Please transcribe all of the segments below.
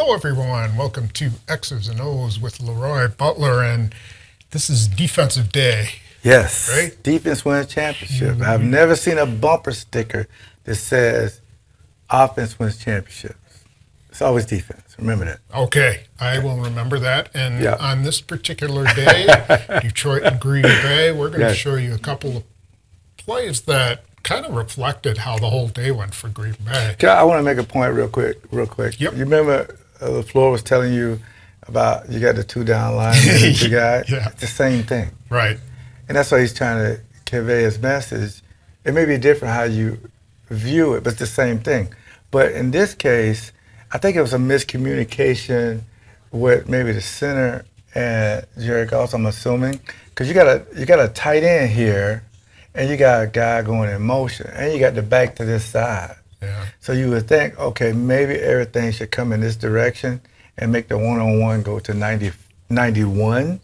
Hello, everyone. Welcome to X's and O's with LeRoy Butler, and this is defensive day. Yes, right? Defense wins championship. I've never seen a bumper sticker that says offense wins championships. It's always defense. Remember that. Okay, I will remember that. And Yeah. on this particular day, Detroit and Green Bay, we're going to Yes. show you a couple of plays that kind of reflected how the whole day went for Green Bay. I want to make a point real quick. Yep. You remember LaFleur was telling you about you got the two down line and the two guys? Yeah. It's the same thing. Right. And that's why he's trying to convey his message. It may be different how you view it, but it's the same thing. But in this case, I think it was a miscommunication with maybe the center and Jerry Goss, I'm assuming, because you got a tight end here, and you got a guy going in motion, and you got the back to this side. Yeah. So you would think, okay, maybe everything should come in this direction and make the one-on-one go to 91.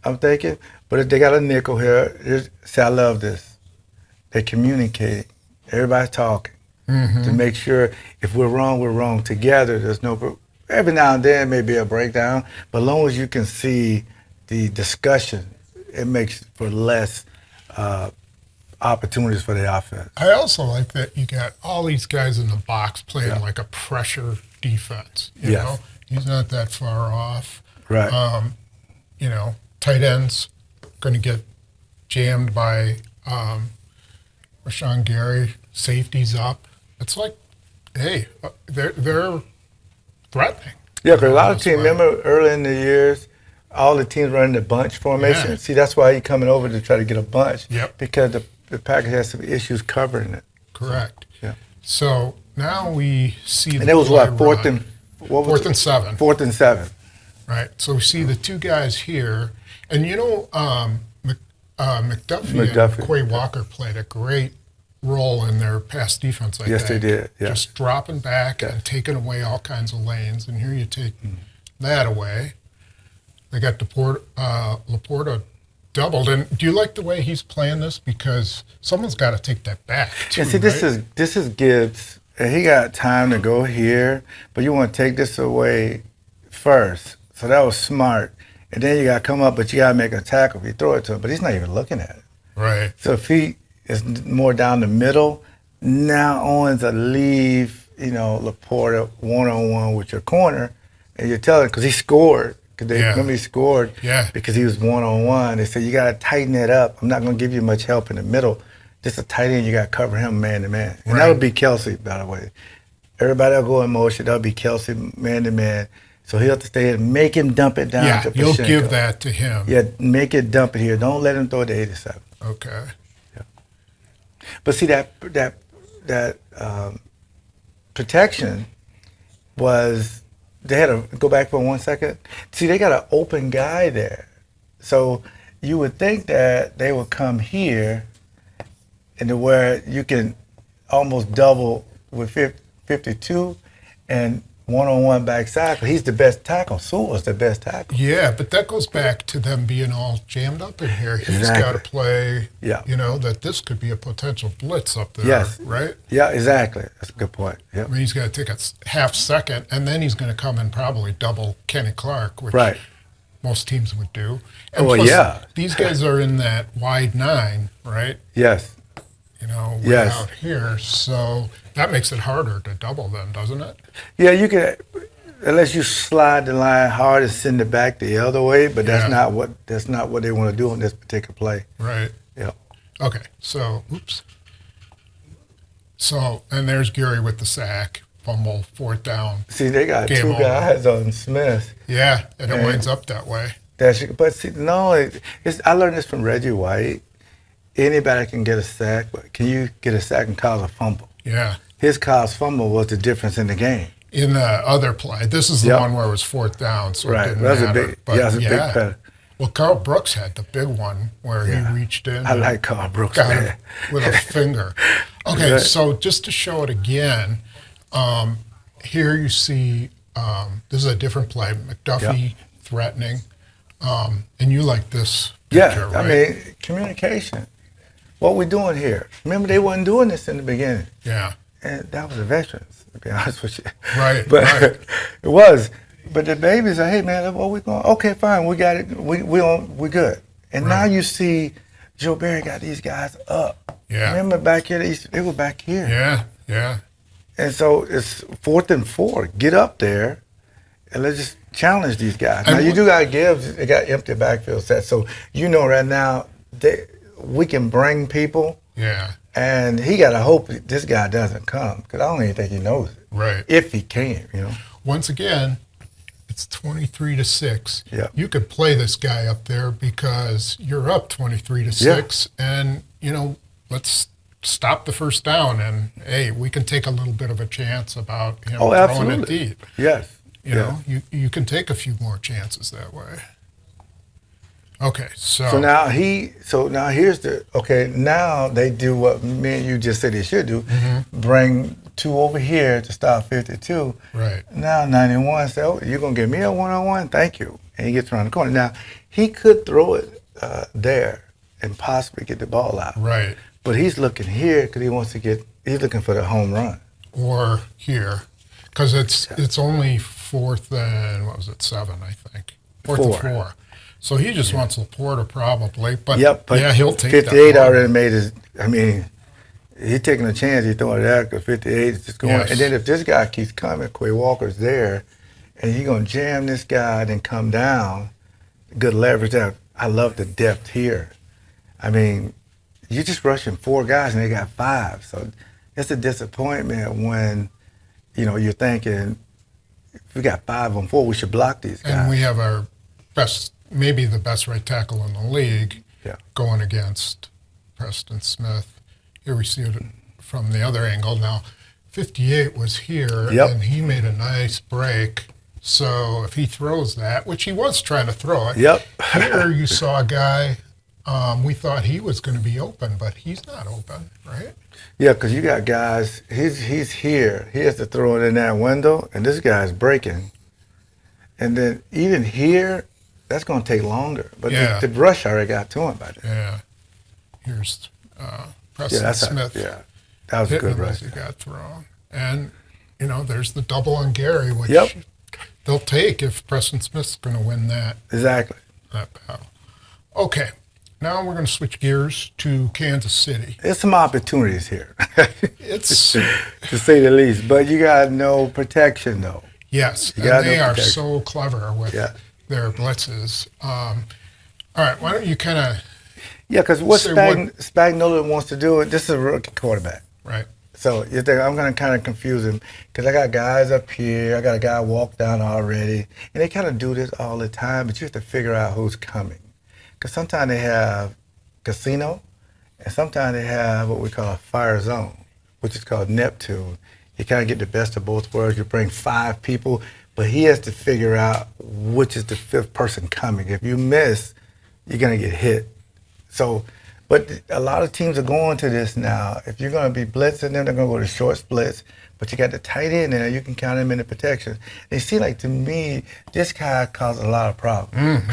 I'm thinking. But if they got a nickel here, see, I love this. They communicate. Everybody's talking to make sure if we're wrong together. There's no, every now and then may be a breakdown, but as long as you can see the discussion, it makes for less opportunities for the offense. I also like that you got all these guys in the box playing like a pressure defense. You Yes. know, he's not that far off. Right. You know, tight ends going to get jammed by Rashan Gary. Safety's up. It's like, hey, they're threatening. Yeah, because a lot of That's teams, why. remember early in the years, all the teams running the bunch formation. Yeah. See, that's why he's coming over to try to get a bunch. Yep. Because the Packers has some issues covering it. Correct. Yeah. So now we see And it was what, fourth and seven. 4th and 7. Right. So we see the two guys here. And you know, McDuffie and Quay Walker played a great role in their pass defense, I Yes, think. they did. Yeah. Just dropping back and taking away all kinds of lanes. And here you take that away. They got Laporta doubled. And do you like the way he's playing this? Because someone's got to take that back, too, And see, this is Gibbs. And he got time to go here, but you want to take this away first. So that was smart. And then you got to come up, but you got to make a tackle if you throw it to him. But he's not even looking at it. Right. So if he is more down the middle, now Owens will leave, Laporta one-on-one with your corner, and you're telling, because he scored. Because remember he scored because he was one-on-one. They said, you got to tighten it up. I'm not going to give you much help in the middle. Just a tight end, you got to cover him man-to-man. And that would be Kelsey, by the way. Everybody will go in motion. That'll be Kelsey man-to-man. So he'll have to stay and make him dump it down to you'll Pashenko. give that to him. Yeah, make it dump it here. Don't let him throw it to 87. Okay. Yeah. But see, that protection was, they had to go back for 1 second. See, they got an open guy there. So you would think that they would come here into where you can almost double with 52 and one-on-one backside. He's the best tackle. Sewell's the best tackle. Yeah, but that goes back to them being all jammed up in here. He's got to play, that this could be a potential blitz up there, right? Yeah, exactly. That's a good point. Yep. I mean, he's got to take a half second, and then he's going to come and probably double Kenny Clark, which most teams would do. And plus, these guys are in that wide 9, right? Yes. Way out here, so that makes it harder to double them, doesn't it? Yeah, you can, unless you slide the line hard and send it back the other way, but that's not what they want to do on this particular play. Right. Yeah. Okay. So, So, and there's Gary with the sack, fumble, 4th down. See, they got two guys on Smith. Yeah, and it winds up that way. But see, I learned this from Reggie White. Anybody can get a sack, but can you get a sack and cause a fumble? Yeah. His cause fumble was the difference in the game. In the other play, this is the one where it was 4th down, so it didn't matter. Big play. Well, Carl Brooks had the big one where he reached in. I like Carl Brooks, got man. him with a finger. Okay, so just to show it again, here you see this is a different play. McDuffie threatening, and you like this picture, right? I mean, communication. What we doing here? Remember, they wasn't doing this in the beginning. Yeah. And that was the veterans, to be honest with you. Right, But right. it was. But the babies are, hey man, what we going? Okay, fine, we got it. We good. And now Right. you see, Joe Barry got these guys up. Yeah. Remember back here, they were back here. Yeah, yeah. And so it's 4th and 4. Get up there, and let's just challenge these guys. Now And you do got to give. They got empty backfield sets, so you know right now we can bring people. Yeah, And he got to hope this guy doesn't come, because I don't even think he knows it. right. If he can, you know. Once again, it's 23-6. Yeah. You could play this guy up there because you're up 23-6, and let's stop the first down, and hey, we can take a little bit of a chance about him Oh, throwing it absolutely. deep. Yes. You know, you can take a few more chances that way. Okay, So now here's now they do what me and you just said they should do. Mm-hmm. Bring 2 over here to stop 52. Right. Now 91 say, oh, you're going to give me a one-on-one? Thank you. And he gets around the corner. Now, he could throw it there and possibly get the ball out. Right. But he's looking here because he's looking for the home run. Or here, because it's only 4th and, 7, I think. 4th and 4. So he just wants Laporta probably, but yeah, he'll take 58 that already made his, he's taking a chance. He's throwing it out because 58 is just going. Yes. And then if this guy keeps coming, Quay Walker's there, and you're going to jam this guy, then come down, good leverage out. I love the depth here. You're just rushing 4 guys and they got 5. So it's a disappointment when, you're thinking, if we got 5 on 4, we should block these guys. And we have our maybe the best right tackle in the league going against Preston Smith. Here we see it from the other angle. Now, 58 was here, and he made a nice break. So if he throws that, which he was trying to throw it, here you saw a guy, we thought he was going to be open, but he's not open, right? Yeah, because you got guys, he's here. He has to throw it in that window, and this guy's breaking. And then even here, that's going to take longer. But the rush already got to him by then. Yeah. Here's Preston Smith. That was a good rush. He got thrown. And, there's the double on Gary, which they'll take if Preston Smith's going to win that. Exactly. That battle. Okay. Now we're going to switch gears to Kansas City. There's some opportunities here. It's to say the least. But you got no protection, though. Yes. And they are so clever with their blitzes. All right. Why don't you kind of... Yeah, because what Spagnuolo wants to do, this is a rookie quarterback. Right. So you think I'm going to kind of confuse him because I got guys up here, I got a guy walk down already, and they kind of do this all the time, but you have to figure out who's coming. Because sometimes they have casino, and sometimes they have what we call a fire zone, which is called Neptune. You kind of get the best of both worlds. You bring 5 people, but he has to figure out which is the 5th person coming. If you miss, you're going to get hit. So, but a lot of teams are going to this now. If you're going to be blitzing them, they're going to go to short splits. But you got the tight end there. You can count him in the protection. They see, like, to me, this guy caused a lot of problems. Mm-hmm.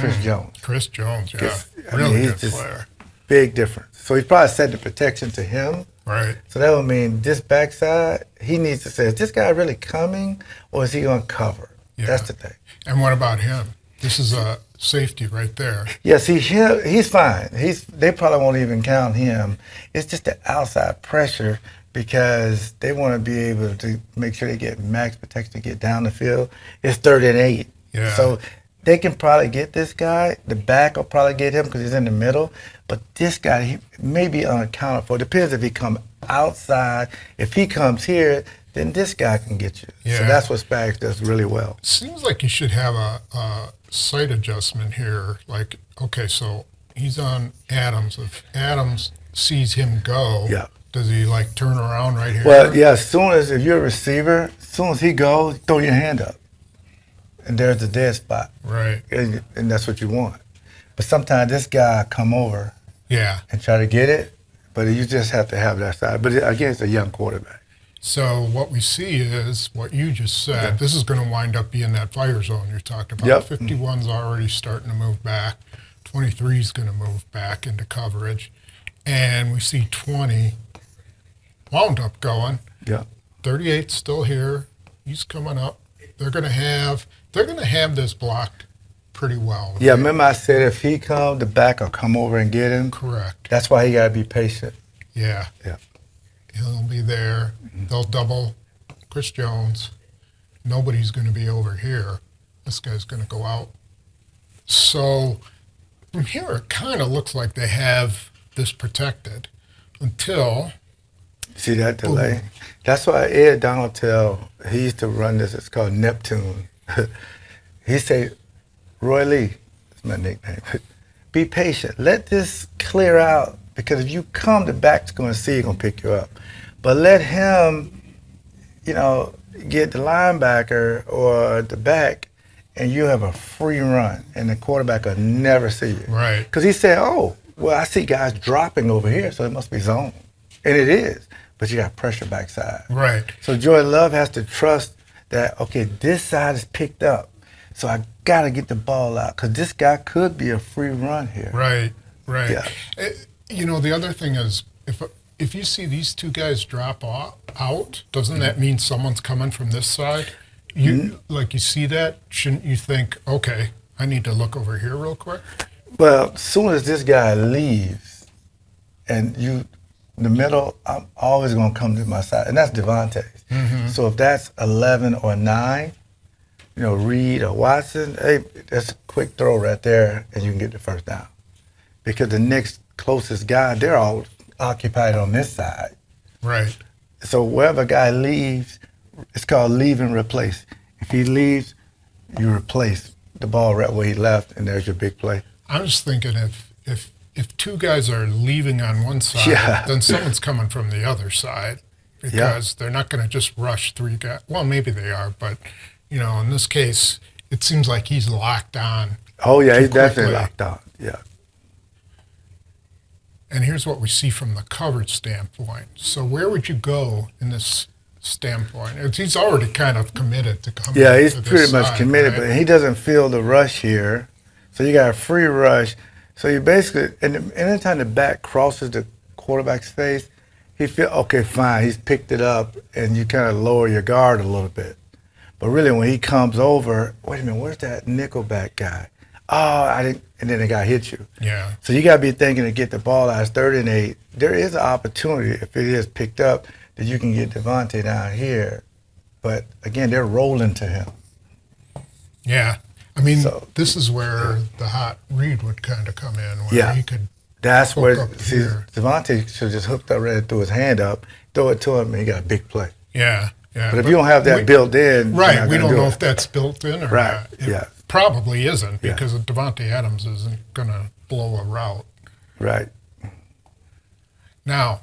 Chris Jones. Yeah. Really he's good just player. Big difference. So he's probably set the protection to him. Right. So that would mean this backside, he needs to say, is this guy really coming or is he going to cover? Yeah. That's the thing. And what about him? This is a safety right there. Yeah, see, he's fine. They probably won't even count him. It's just the outside pressure because they want to be able to make sure they get max protection to get down the field. It's 3rd and 8. Yeah. So they can probably get this guy. The back will probably get him because he's in the middle. But this guy, he may be unaccounted for. Depends if he come outside. If he comes here, then this guy can get you. Yeah. So that's what Spags does really well. Seems like you should have a sight adjustment here. Like, okay, so he's on Adams. If Adams sees him go, does he like turn around right here? Well, yeah, if you're a receiver, as soon as he goes, throw your hand up. And there's the dead spot. Right. And that's what you want. But sometimes this guy come over and try to get it, but you just have to have that side. But again, it's a young quarterback. So what we see is what you just said. Yeah. This is going to wind up being that fire zone you're talking about. Yep. 51's already starting to move back. 23 is going to move back into coverage. And we see 20 wound up going. Yeah. 38's still here. He's coming up. They're gonna have this blocked pretty well. Yeah, remember I said if he come, the back will come over and get him? Correct. That's why he got to be patient. Yeah. Yeah. He'll be there. They'll double Chris Jones. Nobody's going to be over here. This guy's going to go out. So from here, it kind of looks like they have this protected until. See that delay? Ooh. That's why Ed Donatel, he used to run this. It's called Neptune. He say, Roy Lee, that's my nickname. Be patient. Let this clear out because if you come, the back's going to see, going to pick you up. But let him, get the linebacker or the back, and you have a free run, and the quarterback will never see you. Right. Because he said, oh, well, I see guys dropping over here, so it must be zone. And it is, but you got pressure backside. Right. So Jordan Love has to trust that, okay, this side is picked up, so I got to get the ball out, because this guy could be a free run here. Right. Yeah. The other thing is, if you see these two guys drop out, doesn't that mean someone's coming from this side? You see that, shouldn't you think, okay, I need to look over here real quick? Well, as soon as this guy leaves, and the middle, I'm always going to come to my side, and that's Devontae's. Mm-hmm. So if that's 11 or 9, Reed or Watson, hey, that's a quick throw right there, and you can get the first down. Because the next closest guy, they're all occupied on this side. Right. So wherever a guy leaves, it's called leave and replace. If he leaves, you replace the ball right where he left, and there's your big play. I was thinking if two guys are leaving on one side, then someone's coming from the other side because they're not going to just rush 3 guys. Well, maybe they are, but, in this case, it seems like he's locked on. Oh, yeah, he's definitely locked on, yeah. And here's what we see from the coverage standpoint. So where would you go in this standpoint? He's already kind of committed to coming. Yeah, he's to this pretty much side, committed, right? but he doesn't feel the rush here. So you got a free rush. So you basically, and anytime the back crosses the quarterback's face, he feel, okay, fine, he's picked it up, and you kind of lower your guard a little bit. But really, when he comes over, wait a minute, where's that nickelback guy? Oh, and then the guy hits you. Yeah. So you got to be thinking to get the ball out. It's 3rd and 8. There is an opportunity, if it is picked up, that you can get Devontae down here. But, again, they're rolling to him. Yeah. I mean, this is where the hot read would kind of come in, where he could That's hook where, up see, here. Devontae should have just hooked up right through his hand up, throw it to him, and he got a big play. Yeah. But if you don't have that built in, right, we don't know if that's built in or right. not. It probably isn't because Devontae Adams isn't going to blow a route. Right. Now,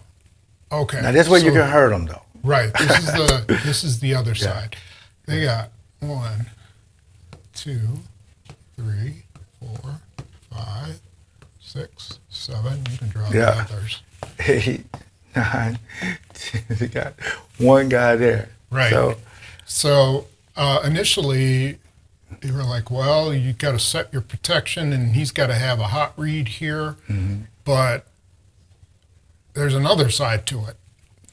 okay. Now, this way you can hurt them, though. Right. This is the other side. They got 1, 2, 3, 4, 5, 6, 7. You can draw the others. 8, 9, 10. You got one guy there. Right. So initially, they were like, well, you got to set your protection, and he's got to have a hot read here. Mm-hmm. But there's another side to it.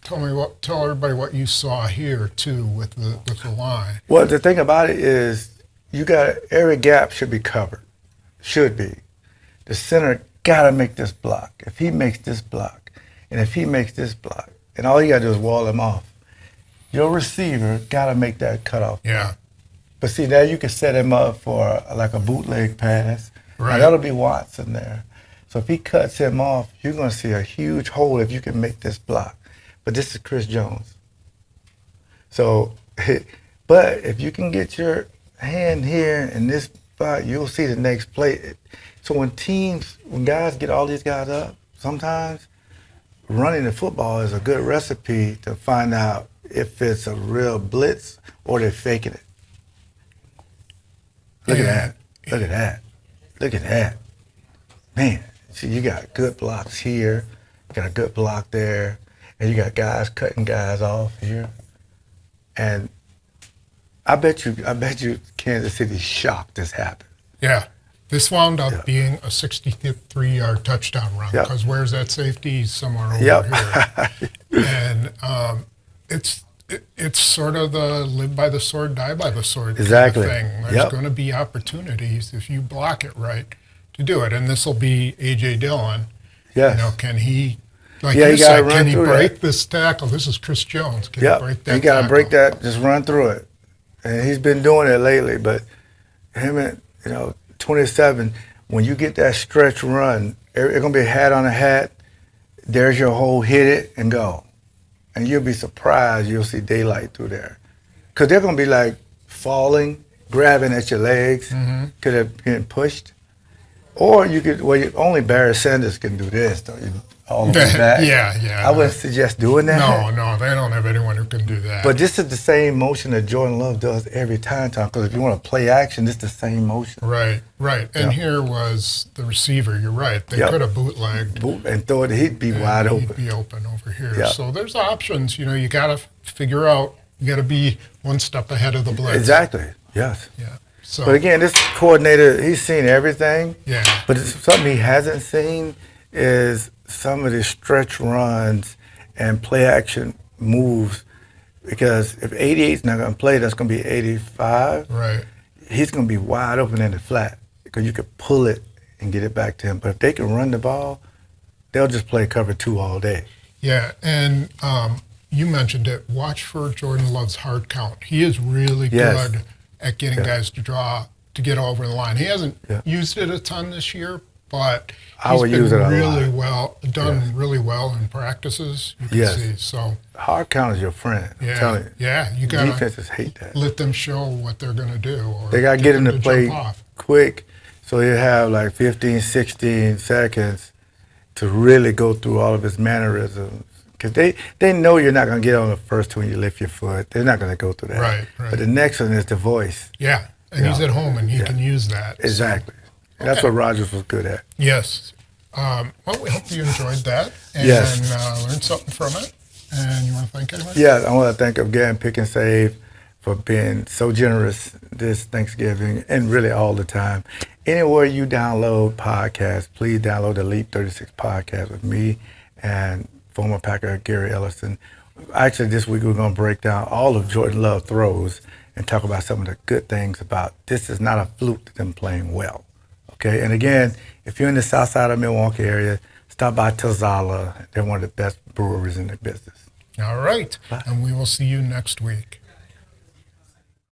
Tell everybody what you saw here too with the line. Well, the thing about it is, every gap should be covered. Should be. The center got to make this block. If he makes this block, and if he makes this block, and all you got to do is wall him off, your receiver got to make that cutoff. Yeah. But see, now you can set him up for like a bootleg pass. Right. Now, that'll be Watson there. So if he cuts him off, you're going to see a huge hole if you can make this block. But this is Chris Jones. So, but if you can get your hand here in this spot, you'll see the next play. So when guys get all these guys up, sometimes running the football is a good recipe to find out if it's a real blitz or they're faking it. Look at that. Look at that. Look at that. Man, see, you got good blocks here, you got a good block there, and you got guys cutting guys off here. And I bet you Kansas City's shocked this happened. Yeah. This wound up being a 63-yard touchdown run because where's that safety? He's somewhere over here. And it's sort of the live by the sword, die by the sword Exactly. kind of thing. There's Yep. going to be opportunities if you block it right to do it. And this will be A.J. Dillon. Yes. You know, can he, like Yeah, you you gotta said, run can he through break that. this tackle? This is Chris Jones. Can Yep. he break that You got to tackle? break that. Just run through it. And he's been doing it lately. But him at 27, when you get that stretch run, it's gonna be a hat on a hat. There's your whole hit it and go, and you'll be surprised. You'll see daylight through there, because they're gonna be like falling, grabbing at your legs, because they're getting pushed. Or you could, only Barry Sanders can do this, don't you? All the way back. Yeah. I wouldn't suggest doing that. No, they don't have anyone who can do that. But this is the same motion that Jordan Love does every time, Tom. Because if you want to play action, this is the same motion. Right. And here was the receiver. You're right. They Yep. could have bootlegged. And throw it, he'd be wide He'd open. be open over here. Yep. So there's options. You got to figure out. You got to be one step ahead of the blitz. Exactly. Yes. Yeah. So. But again, this coordinator, he's seen everything. Yeah. But something he hasn't seen is some of the stretch runs and play action moves. Because if 88 is not going to play, that's going to be 85. Right. He's going to be wide open in the flat because you could pull it and get it back to him. But if they can run the ball, they'll just play cover 2 all day. Yeah, and you mentioned it. Watch for Jordan Love's hard count. He is really Yes. good at getting guys to get over the line. He hasn't Yeah. used it a ton this year, but I he's would been use it a really lot. really well in practices. You can Yes. see. So Hard count is your friend. I'm telling you. you got to Defenses hate that. let them show what they're going to do. Or They got to get him to them play jump off. quick, so he'll have like 15, 16 seconds to really go through all of his mannerisms. Because they know you're not going to get on the first one you lift your foot. They're not going to go through that. Right. But the next one is the voice. Yeah, and he's at home and he can use that. Exactly. That's Okay. what Rodgers was good at. Yes. Well, we hope you enjoyed that and Yes. learned something from it. And you want to thank anyone? Yeah, I want to thank again Pick and Save for being so generous this Thanksgiving and really all the time. Anywhere you download podcasts, please download the Elite 36 podcast with me and former Packer Gary Ellison. Actually, this week we're going to break down all of Jordan Love throws and talk about some of the good things about this is not a fluke to them playing well. Okay, and again, if you're in the south side of Milwaukee area, stop by Tazala. They're one of the best breweries in the business. All right. And we will see you next week.